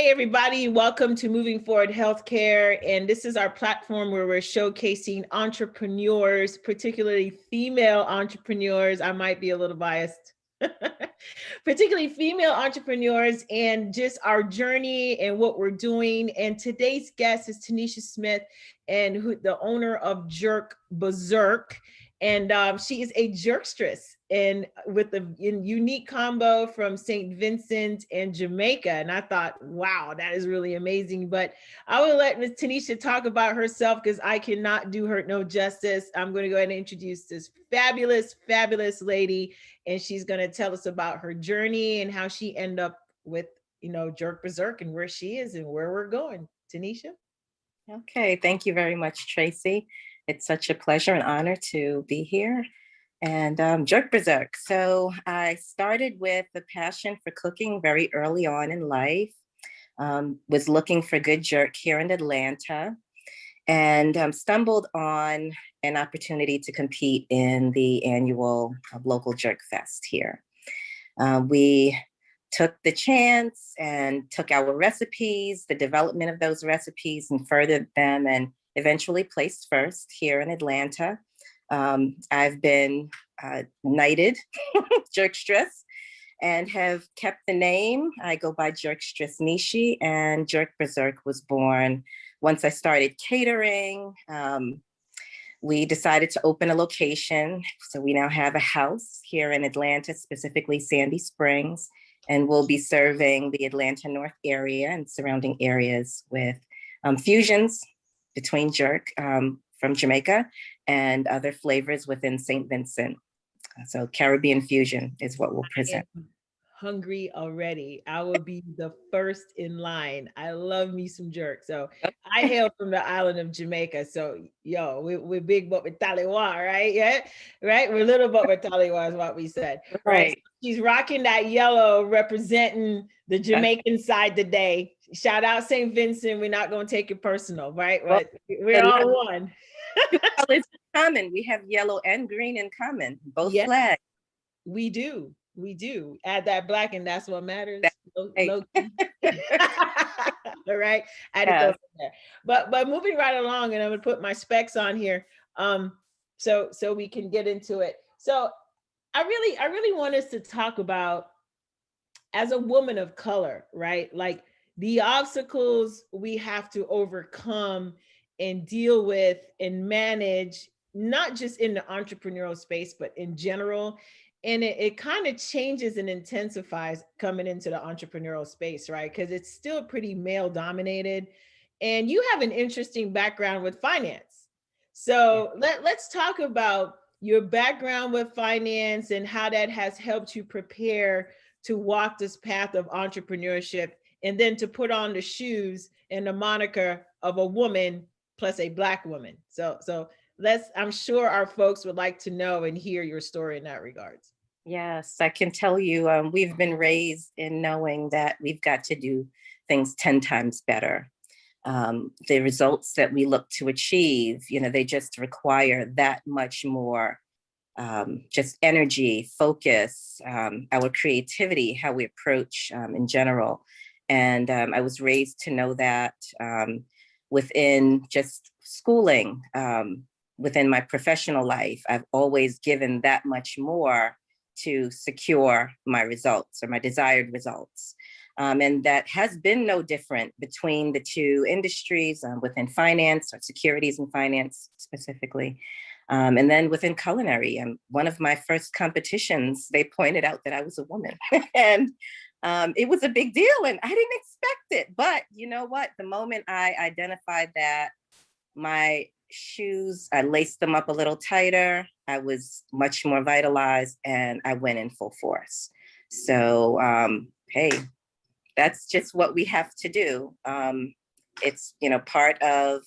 Hey, everybody, welcome to Moving Forward Healthcare. And this is our platform where we're showcasing entrepreneurs, particularly female entrepreneurs. I might be a little biased, particularly female entrepreneurs, and just our journey and what we're doing. And today's guest is Tinisha Smith, and the owner of Jerkberserk. And she is a jerkstress, and with a unique combo from St. Vincent and Jamaica. And I thought, wow, that is really amazing. But I will let Ms. Tinisha talk about herself because I cannot do her no justice. I'm going to go ahead and introduce this fabulous, fabulous lady, and she's going to tell us about her journey and how she ended up with, Jerkberserk and where she is and where we're going. Tinisha? Okay, thank you very much, Tracey. It's such a pleasure and honor to be here. And Jerkberserk. So I started with a passion for cooking very early on in life. Was looking for good jerk here in Atlanta, and stumbled on an opportunity to compete in the annual local Jerk Fest here. We took the chance and took our recipes, the development of those recipes, and furthered them, and eventually placed first here in Atlanta. I've been knighted jerkstress and have kept the name. I go by Jerkstress Nishi, and Jerkberserk was born once I started catering. We decided to open a location. So we now have a house here in Atlanta, specifically Sandy Springs, and we'll be serving the Atlanta North area and surrounding areas with fusions between jerk from Jamaica and other flavors within St. Vincent. So Caribbean fusion is what we'll present. Hungry already. I will be the first in line. I love me some jerk. So I hail from the island of Jamaica. So we're big but with taliwa, right? Yeah, right. We're little but with taliwa is what we said. Right. So she's rocking that yellow, representing the Jamaican side today. Shout out St. Vincent. We're not going to take it personal, right? But we're all one. It's common. We have yellow and green in common, both flags. We do. We do. Add that black, and that's what matters. All right. Add it over there. But moving right along, and I'm gonna put my specs on here. So we can get into it. So I really want us to talk about, as a woman of color, right? Like the obstacles we have to overcome and deal with and manage, not just in the entrepreneurial space, but in general. And it kind of changes and intensifies coming into the entrepreneurial space, right? Because it's still pretty male dominated. And you have an interesting background with finance. So let's talk about your background with finance and how that has helped you prepare to walk this path of entrepreneurship, and then to put on the shoes and the moniker of a woman plus a Black woman. So I'm sure our folks would like to know and hear your story in that regards. Yes, I can tell you, we've been raised in knowing that we've got to do things 10 times better. The results that we look to achieve, they just require that much more, just energy, focus, our creativity, how we approach in general. And I was raised to know that within just schooling, within my professional life, I've always given that much more to secure my results or my desired results. And that has been no different between the two industries, within finance or securities and finance specifically. And then within culinary, and one of my first competitions, they pointed out that I was a woman. And it was a big deal, and I didn't expect it. But you know what? The moment I identified that my shoes, I laced them up a little tighter, I was much more vitalized, and I went in full force. So, hey, that's just what we have to do. It's, part of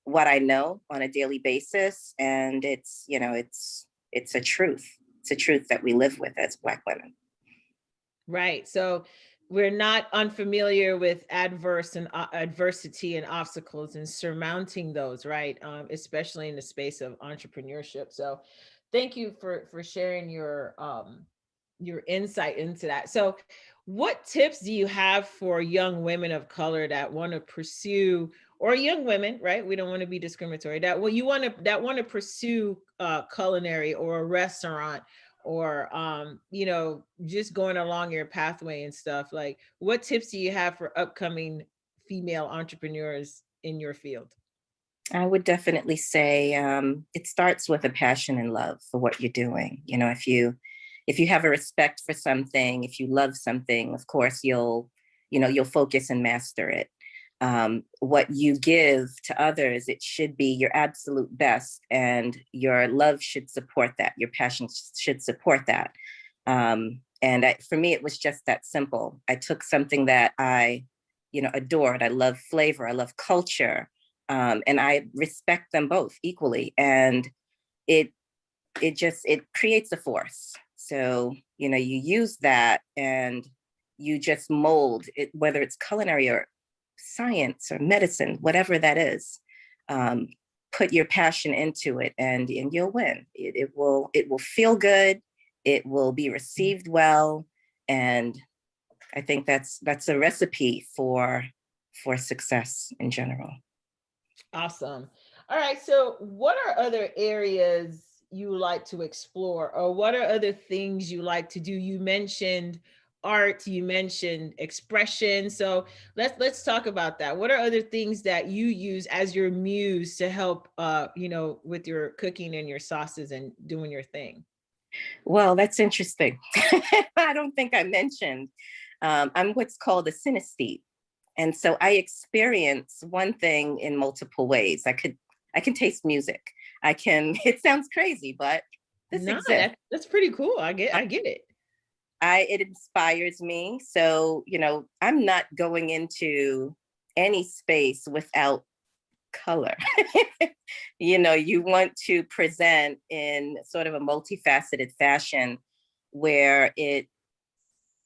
what I know on a daily basis. And it's a truth. It's a truth that we live with as Black women. Right. So we're not unfamiliar with adversity and obstacles and surmounting those, right? Especially in the space of entrepreneurship. So thank you for sharing your your insight into that. So what tips do you have for young women of color that want to pursue, or young women, right? We don't want to be discriminatory, that well, you want to, that want to pursue culinary or a restaurant, or you know, just going along your pathway and stuff. Like, what tips do you have for upcoming female entrepreneurs in your field? I would definitely say it starts with a passion and love for what you're doing. You know, if you have a respect for something, if you love something, of course you'll focus and master it. What you give to others, it should be your absolute best, and your love should support that. Your passion should support that. For me, it was just that simple. I took something that I, adored. I love flavor. I love culture. And I respect them both equally. And it creates a force. So, you use that and you just mold it, whether it's culinary or science or medicine, whatever that is. Put your passion into it, and you'll win. It will feel good. It will be received well. And I think that's a recipe for success in general. Awesome. All right. So, what are other areas you like to explore, or what are other things you like to do? You mentioned art, you mentioned expression. So let's talk about that. What are other things that you use as your muse to help with your cooking and your sauces and doing your thing? Well, that's interesting. I don't think I mentioned I'm what's called a synesthete. And so I experience one thing in multiple ways. I can taste music. It sounds crazy, but this exists. That's pretty cool. I get it. It inspires me. So, I'm not going into any space without color. You want to present in sort of a multifaceted fashion where it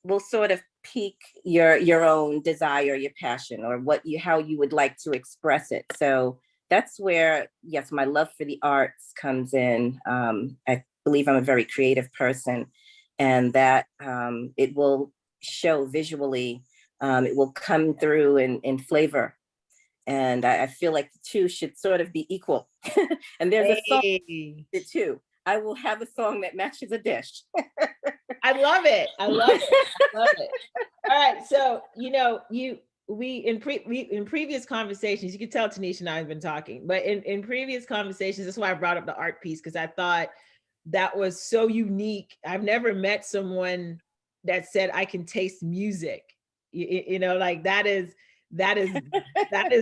will sort of pique your own desire, your passion, or how you would like to express it. So that's where, yes, my love for the arts comes in. I believe I'm a very creative person, and that it will show visually. It will come through in flavor. And I feel like the two should sort of be equal. And there's a song, the two. I will have a song that matches a dish. I love it. I love it. I love it. All right. So, in previous conversations, you can tell Tinisha and I have been talking, but in previous conversations, that's why I brought up the art piece, because I thought that was so unique. I've never met someone that said I can taste music. Like that is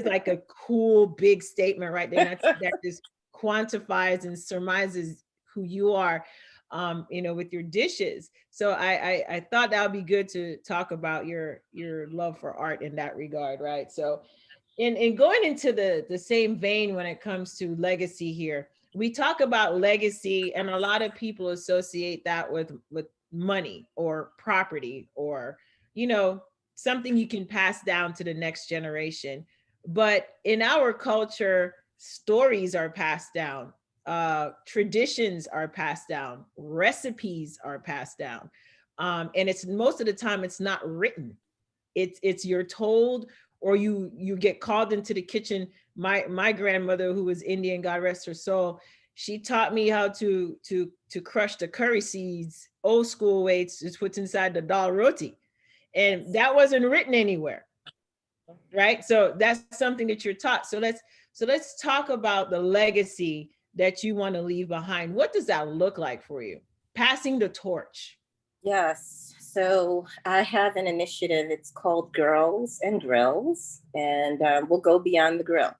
like a cool big statement right there. That just quantifies and surmises who you are, with your dishes. So I thought that would be good to talk about your love for art in that regard, right? So in going into the same vein when it comes to legacy here, we talk about legacy, and a lot of people associate that with money or property, or something you can pass down to the next generation. But in our culture, stories are passed down, traditions are passed down, recipes are passed down, and it's most of the time it's not written. It's you're told, or you get called into the kitchen. My grandmother, who was Indian, God rest her soul, she taught me how to crush the curry seeds old school way. It's what's inside the dal roti, and that wasn't written anywhere, right? So that's something that you're taught. So let's talk about the legacy that you want to leave behind. What does that look like for you? Passing the torch. Yes. So I have an initiative. It's called Girls and Grills, and we'll go beyond the grill.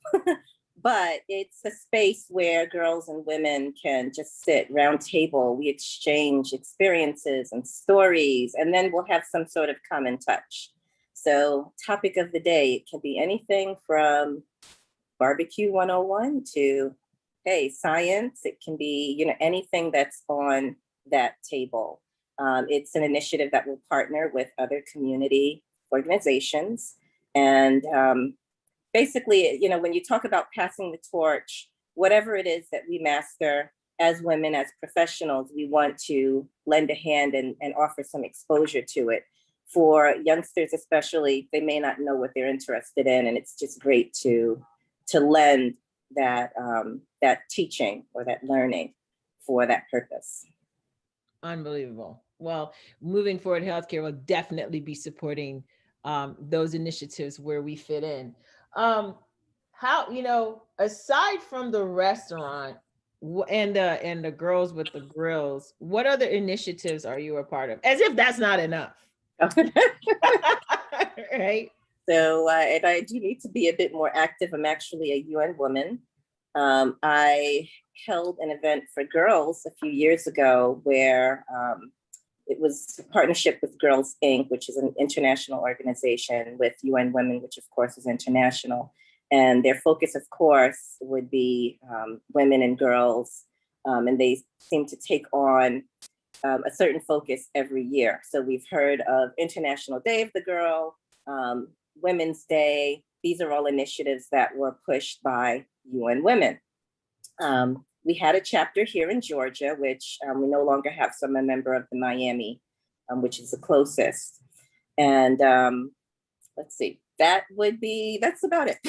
But it's a space where girls and women can just sit round table. We exchange experiences and stories, and then we'll have some sort of common touch. So topic of the day, it can be anything from barbecue 101 to, hey, science. It can be, anything that's on that table. It's an initiative that will partner with other community organizations. And basically, when you talk about passing the torch, whatever it is that we master as women, as professionals, we want to lend a hand and offer some exposure to it. For youngsters especially, they may not know what they're interested in, and it's just great to lend that that teaching or that learning for that purpose. Unbelievable. Well, moving forward, healthcare will definitely be supporting those initiatives where we fit in. How, you know, aside from the restaurant and the girls with the grills, what other initiatives are you a part of? As if that's not enough. Right. So, and I do need to be a bit more active. I'm actually a UN woman. I held an event for girls a few years ago where it was a partnership with Girls Inc., which is an international organization, with UN Women, which of course is international. And their focus, of course, would be women and girls. And they seem to take on a certain focus every year. So we've heard of International Day of the Girl, Women's Day. These are all initiatives that were pushed by UN Women. We had a chapter here in Georgia, which we no longer have, so I'm a member of the Miami, which is the closest. And let's see, that's about it.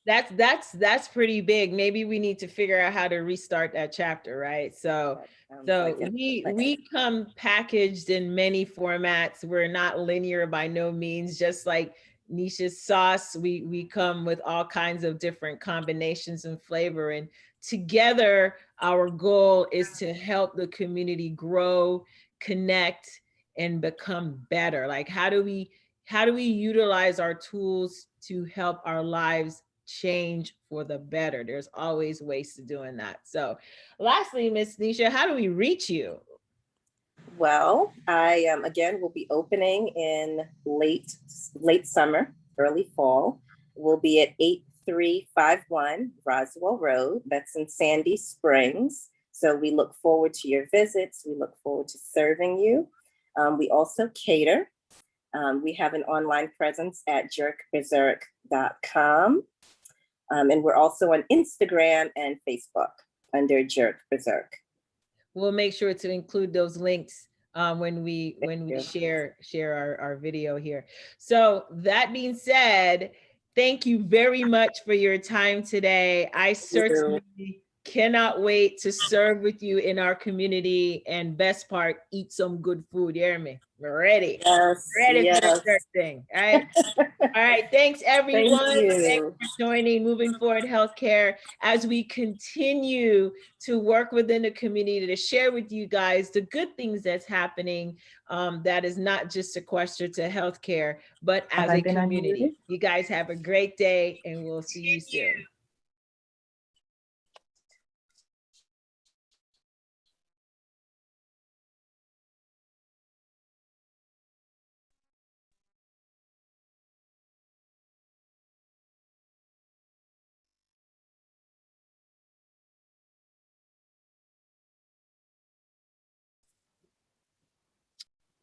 That's pretty big. Maybe we need to figure out how to restart that chapter, right? So we come packaged in many formats. We're not linear by no means, just like Nisha's sauce. We come with all kinds of different combinations and flavor, and together our goal is to help the community grow, connect, and become better. Like, how do we utilize our tools to help our lives change for the better? There's always ways to doing that. So lastly, Miss Nisha, how do we reach you? Well, I again will be opening in late summer, early fall. We'll be at 8351 Roswell Road. That's in Sandy Springs. So we look forward to your visits. We look forward to serving you. We also cater. We have an online presence at Jerkberserk.com. And we're also on Instagram and Facebook under Jerkberserk. We'll make sure to include those links when we share our video here. So that being said, thank you very much for your time today. I certainly cannot wait to serve with you in our community, and best part, eat some good food. You hear me? We're ready. Yes, ready for the third thing. All right. All right. Thanks, everyone. Thanks for joining Moving Forward Healthcare as we continue to work within the community to share with you guys the good things that's happening that is not just sequestered to healthcare, but as a community. You guys have a great day, and we'll see you soon.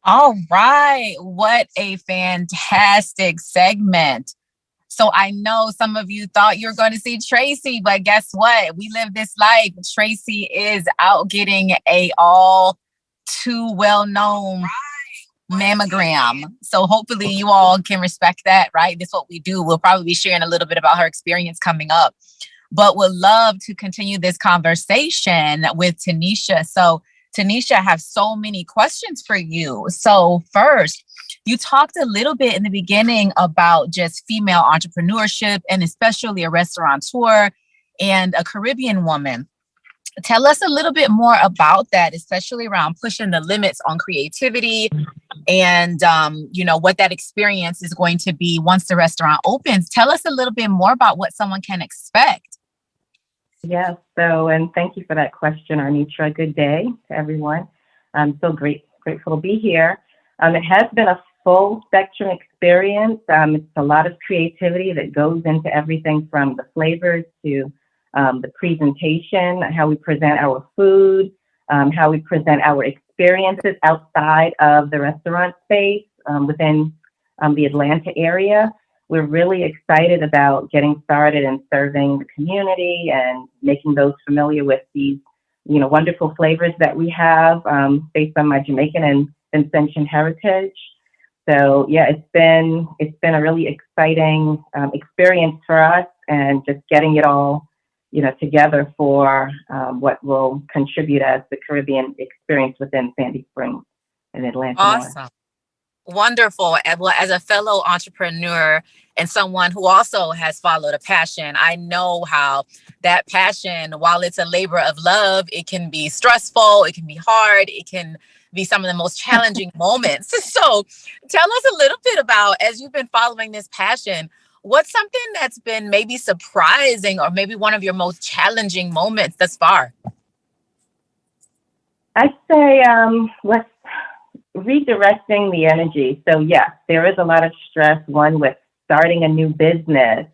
All right. What a fantastic segment. So I know some of you thought you were going to see Tracey, but guess what? We live this life. Tracey is out getting a all too well-known mammogram. So hopefully you all can respect that, right? This is what we do. We'll probably be sharing a little bit about her experience coming up, but would love to continue this conversation with Tinisha. So Tinisha, I have so many questions for you. So first, you talked a little bit in the beginning about just female entrepreneurship, and especially a restaurateur and a Caribbean woman. Tell us a little bit more about that, especially around pushing the limits on creativity and, what that experience is going to be once the restaurant opens. Tell us a little bit more about what someone can expect. Yes, and thank you for that question, Arnitra. Good day to everyone. I'm so grateful to be here. It has been a full spectrum experience. It's a lot of creativity that goes into everything from the flavors to the presentation, how we present our food, how we present our experiences outside of the restaurant space within the Atlanta area. We're really excited about getting started and serving the community and making those familiar with these wonderful flavors that we have based on my Jamaican and Vincentian heritage. So yeah, it's been a really exciting experience for us, and just getting it all together for what will contribute as the Caribbean experience within Sandy Springs and Atlanta. Awesome. Wonderful. Well, as a fellow entrepreneur and someone who also has followed a passion, I know how that passion, while it's a labor of love, it can be stressful, it can be hard, it can be some of the most challenging moments. So tell us a little bit about, as you've been following this passion, what's something that's been maybe surprising or maybe one of your most challenging moments thus far? I'd say let's redirecting the energy. So yes, there is a lot of stress, one with starting a new business,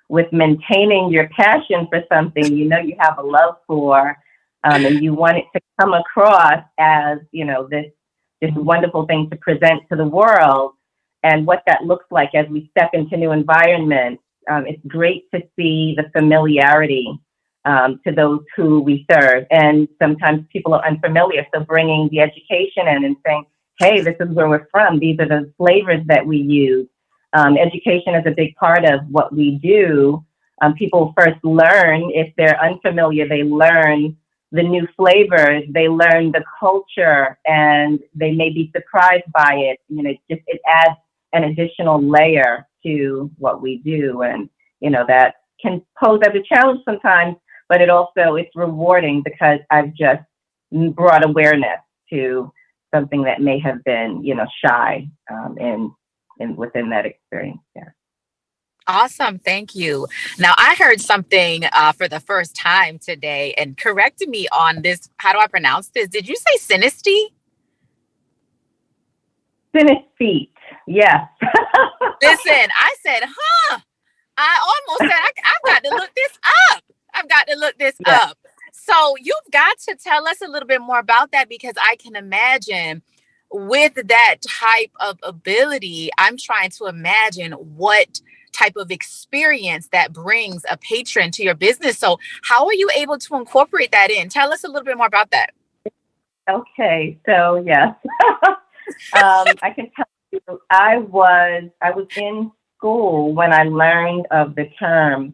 with maintaining your passion for something you have a love for, and you want it to come across as, this wonderful thing to present to the world, and what that looks like as we step into new environments. It's great to see the familiarity to those who we serve. And sometimes people are unfamiliar. So bringing the education in and saying, hey, this is where we're from. These are the flavors that we use. Education is a big part of what we do. People first learn, if they're unfamiliar, they learn the new flavors, they learn the culture, and they may be surprised by it. It adds an additional layer to what we do. And, that can pose as a challenge sometimes, but it's rewarding because I've just brought awareness to something that may have been, shy within that experience. Yeah. Awesome. Thank you. Now, I heard something for the first time today, and correct me on this. How do I pronounce this? Did you say synesthete? Synesthete. Yes. Listen, I said, I almost said, I've got to look this up. I've got to look this up. So you've got to tell us a little bit more about that, because I can imagine with that type of ability, I'm trying to imagine what type of experience that brings a patron to your business. So how are you able to incorporate that in? Tell us a little bit more about that. Okay. So yes, I can tell you, I was in school when I learned of the term.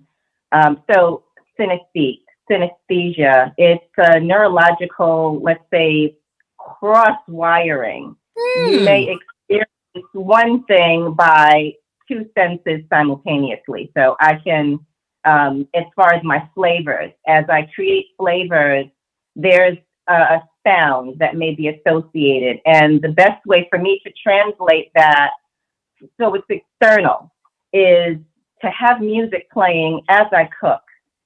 So synesthesia, it's a neurological, let's say, cross-wiring. You may experience one thing by two senses simultaneously. So I can, as far as my flavors, as I create flavors, there's a sound that may be associated. And the best way for me to translate that, so it's external, is to have music playing as I cook.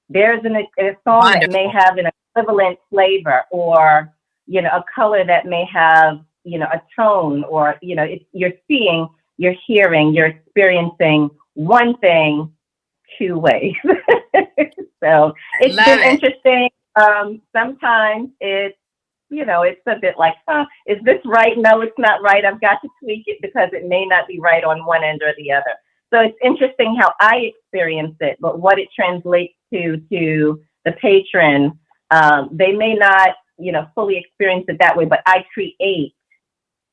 There's a song Wonderful. That may have an equivalent flavor, or, a color that may have, a tone, or, you're seeing, you're hearing, you're experiencing one thing two ways. So it's been interesting. Sometimes it's, it's a bit like, is this right? No, it's not right. I've got to tweak it because it may not be right on one end or the other. So it's interesting how I experience it, but what it translates to the patron, they may not, fully experience it that way, but I create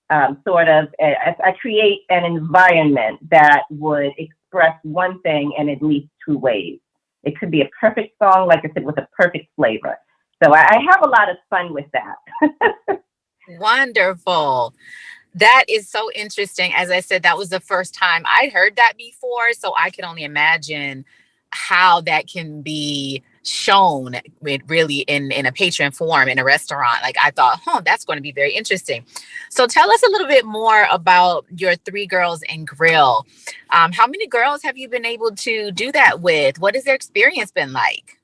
I create an environment that would express one thing in at least two ways. It could be a perfect song, like I said, with a perfect flavor. So I have a lot of fun with that. Wonderful. That is so interesting. As I said, that was the first time I'd heard that before. So I can only imagine how that can be shown with really in a patron form in a restaurant. Like I thought, that's going to be very interesting. So tell us a little bit more about your Three Girls and Grill. How many girls have you been able to do that with? What has their experience been like?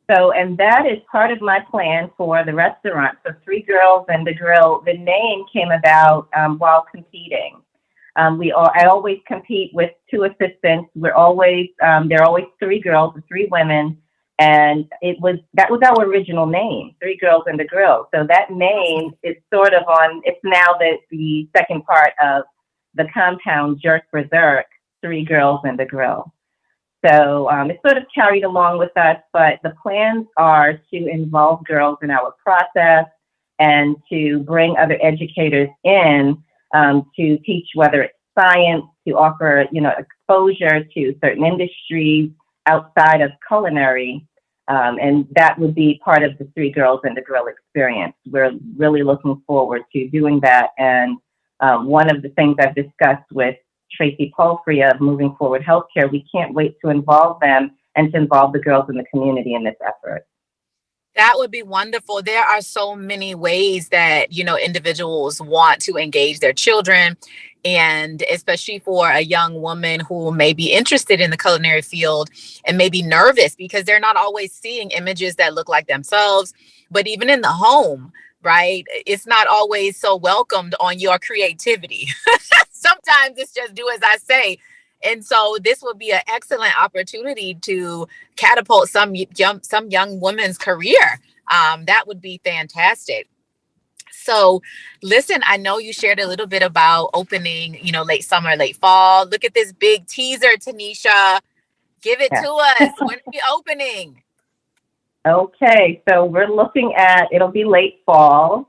So, and that is part of my plan for the restaurant. So Three Girls and the Grill, the name came about while competing. I always compete with two assistants. There are always three girls, three women. And that was our original name, Three Girls and the Grill. So that name is sort of it's now the second part of the compound Jerkberserk, Three Girls and the Grill. So it's sort of carried along with us, but the plans are to involve girls in our process and to bring other educators in to teach, whether it's science, to offer, exposure to certain industries outside of culinary. And that would be part of the Three Girls and a Grill experience. We're really looking forward to doing that. And one of the things I've discussed with Tracey Paulfrey of Moving Forward Healthcare, we can't wait to involve them and to involve the girls in the community in this effort. That would be wonderful. There are so many ways that, individuals want to engage their children. And especially for a young woman who may be interested in the culinary field and may be nervous because they're not always seeing images that look like themselves, but even in the home, right? It's not always so welcomed on your creativity. Sometimes it's just do as I say. And so this would be an excellent opportunity to catapult some young woman's career. That would be fantastic. So listen, I know you shared a little bit about opening, late summer, late fall. Look at this big teaser, Tinisha. Give it to us. When are we opening? Okay, so we're looking at, it'll be late fall.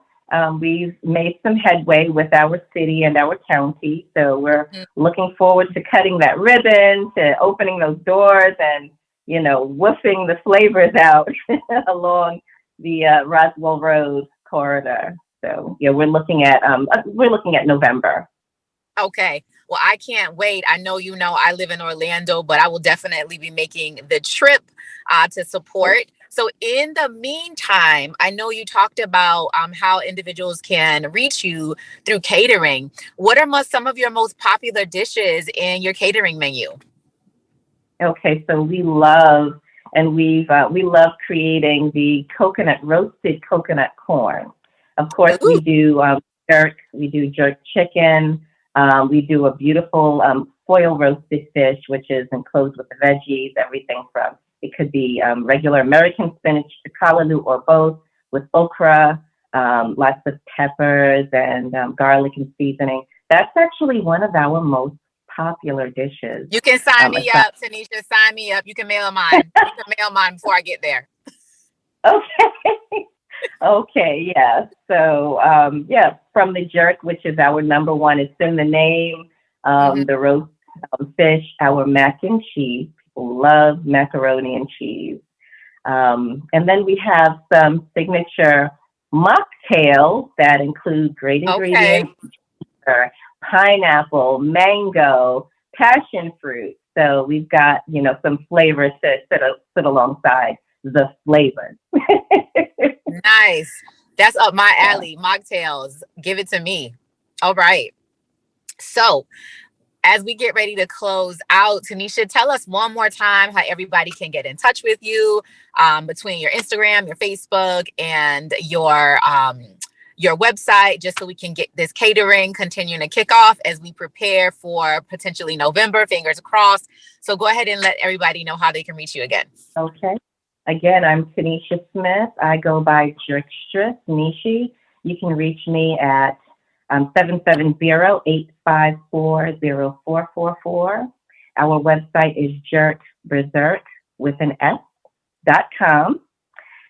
We've made some headway with our city and our county. So we're looking forward to cutting that ribbon, to opening those doors and, woofing the flavors out along the Roswell Road corridor. So yeah, we're looking at November. Okay. Well, I can't wait. I know I live in Orlando, but I will definitely be making the trip to support. So in the meantime, I know you talked about how individuals can reach you through catering. What are some of your most popular dishes in your catering menu? Okay, so we love creating the roasted coconut corn. Of course, we do jerk chicken. We do a beautiful foil roasted fish, which is enclosed with the veggies, everything from, it could be regular American spinach to callaloo or both, with okra, lots of peppers and garlic and seasoning. That's actually one of our most popular dishes. You can sign me up, Tinisha. Sign me up. You can mail mine. You can mail mine before I get there. Okay. Okay, yeah. So, from the jerk, which is our number one, it's in the name, the roast fish, our mac and cheese. People love macaroni and cheese. And then we have some signature mocktails that include great ingredients, pineapple, mango, passion fruit. So we've got, some flavors to sit alongside the flavors. Nice. That's up my alley. Mocktails. Give it to me. All right. So as we get ready to close out, Tinisha, tell us one more time how everybody can get in touch with you between your Instagram, your Facebook, and your website, just so we can get this catering continuing to kick off as we prepare for potentially November, fingers crossed. So go ahead and let everybody know how they can reach you again. Okay. Again, I'm Tinisha Smith. I go by Jerkstress, Nishi. You can reach me at 770-854-0444. Our website is Jerkberserk with an S.com.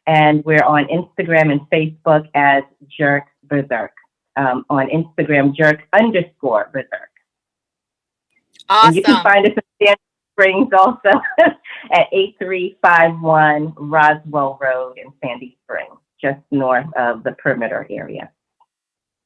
And we're on Instagram and Facebook as Jerkberserk. On Instagram, Jerk_Berserk. Awesome. And you can find us in Sandy Springs also at 8351 Roswell Road in Sandy Springs, just north of the perimeter area.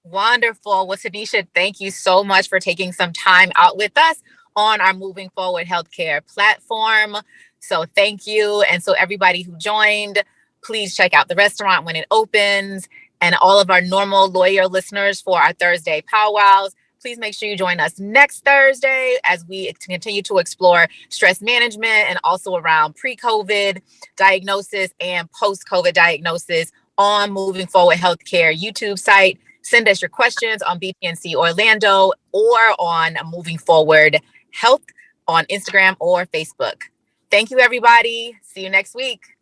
Wonderful. Well, Tinisha, thank you so much for taking some time out with us on our Moving Forward Healthcare platform. So thank you. And so everybody who joined, please check out the restaurant when it opens, and all of our normal loyal listeners for our Thursday powwows. Please make sure you join us next Thursday as we continue to explore stress management and also around pre-COVID diagnosis and post-COVID diagnosis on Moving Forward Healthcare YouTube site. Send us your questions on BPNC Orlando or on Moving Forward Health on Instagram or Facebook. Thank you, everybody. See you next week.